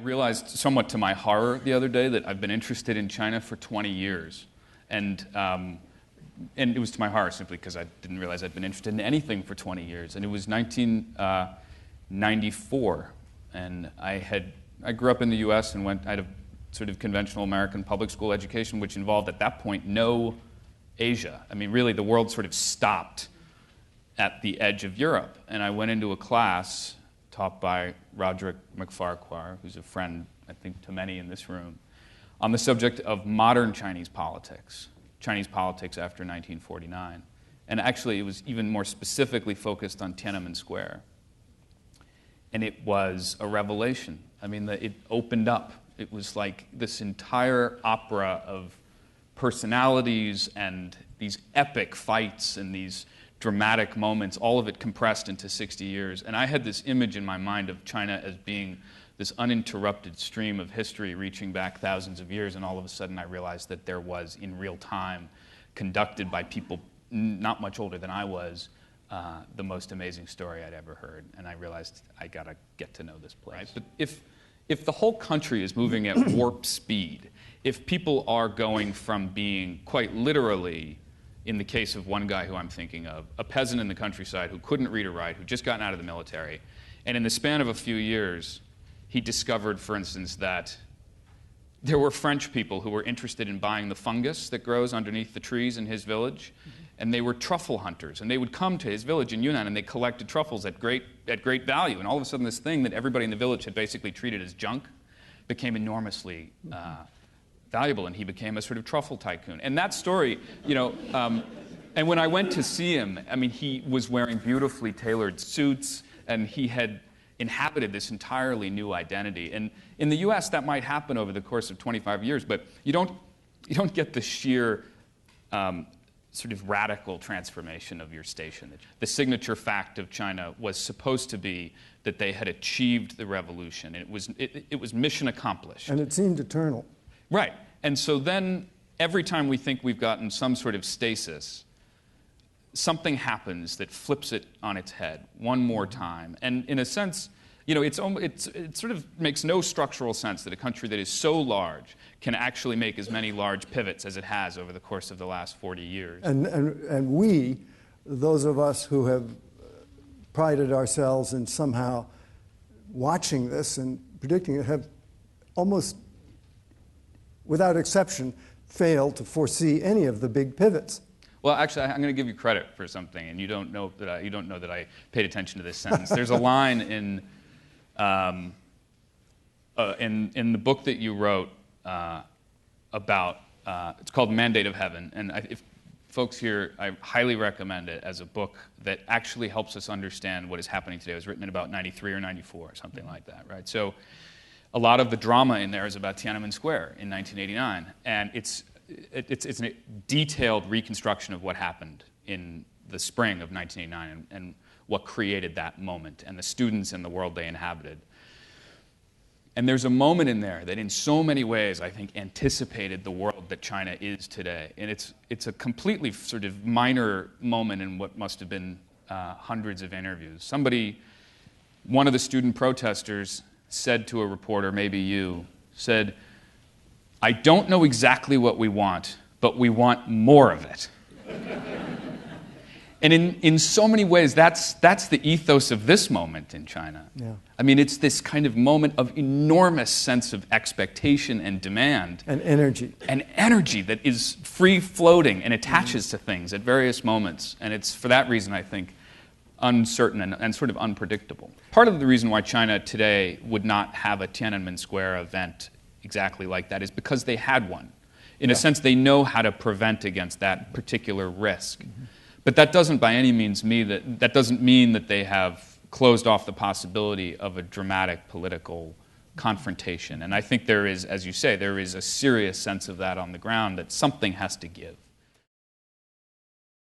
realized, somewhat to my horror the other day, that I've been interested in China for 20 years. And it was to my horror simply because I didn't realize I'd been interested in anything for 20 years. And it was 1994, and I grew up in the U.S. and I had a sort of conventional American public school education, which involved at that point no Asia. I mean, really, the world sort of stopped at the edge of Europe. And I went into a class taught by Roderick McFarquhar, who's a friend, I think, to many in this room, on the subject of modern Chinese politics after 1949. And actually, it was even more specifically focused on Tiananmen Square. And it was a revelation. I mean, it opened up. It was like this entire opera of personalities and these epic fights and these dramatic moments, all of it compressed into 60 years. And I had this image in my mind of China as being this uninterrupted stream of history reaching back thousands of years, and all of a sudden I realized that there was, in real time, conducted by people not much older than I was, the most amazing story I'd ever heard. And I realized I gotta get to know this place. Right? But if the whole country is moving at warp speed, if people are going from being quite literally, in the case of one guy who I'm thinking of, a peasant in the countryside who couldn't read or write, who'd just gotten out of the military, and in the span of a few years, he discovered, for instance, that there were French people who were interested in buying the fungus that grows underneath the trees in his village, and they were truffle hunters, and they would come to his village in Yunnan, and they collected truffles at great value, and all of a sudden this thing that everybody in the village had basically treated as junk became enormously valuable, and he became a sort of truffle tycoon. And that story, and when I went to see him, I mean, he was wearing beautifully tailored suits, and he had inhabited this entirely new identity. And in the U.S., that might happen over the course of 25 years, but you don't get the sheer sort of radical transformation of your station. The signature fact of China was supposed to be that they had achieved the revolution. And it was mission accomplished. And it seemed eternal. Right. And so then every time we think we've gotten some sort of stasis, something happens that flips it on its head one more time. And in a sense, it sort of makes no structural sense that a country that is so large can actually make as many large pivots as it has over the course of the last 40 years. And we, those of us who have prided ourselves in somehow watching this and predicting it, have almost, without exception, failed to foresee any of the big pivots. Well, actually, I'm going to give you credit for something, and you don't know that I paid attention to this sentence. There's a line in the book that you wrote about, it's called Mandate of Heaven, and if folks here, I highly recommend it as a book that actually helps us understand what is happening today. It was written in about 93 or 94, something like that, right? So a lot of the drama in there is about Tiananmen Square in 1989, and it's a detailed reconstruction of what happened in the spring of 1989 and what created that moment and the students and the world they inhabited. And there's a moment in there that in so many ways I think anticipated the world that China is today. And it's a completely sort of minor moment in what must have been hundreds of interviews. One of the student protesters said to a reporter, maybe you, said, "I don't know exactly what we want, but we want more of it." And in so many ways, that's the ethos of this moment in China. Yeah. I mean, it's this kind of moment of enormous sense of expectation and demand. And energy. And energy that is free-floating and attaches to things at various moments. And it's, for that reason, I think, uncertain and sort of unpredictable. Part of the reason why China today would not have a Tiananmen Square event exactly like that is because they had one. In a sense, they know how to prevent against that particular risk. Mm-hmm. But that doesn't by any means mean that they have closed off the possibility of a dramatic political confrontation. And I think there is, as you say, there is a serious sense of that on the ground, that something has to give.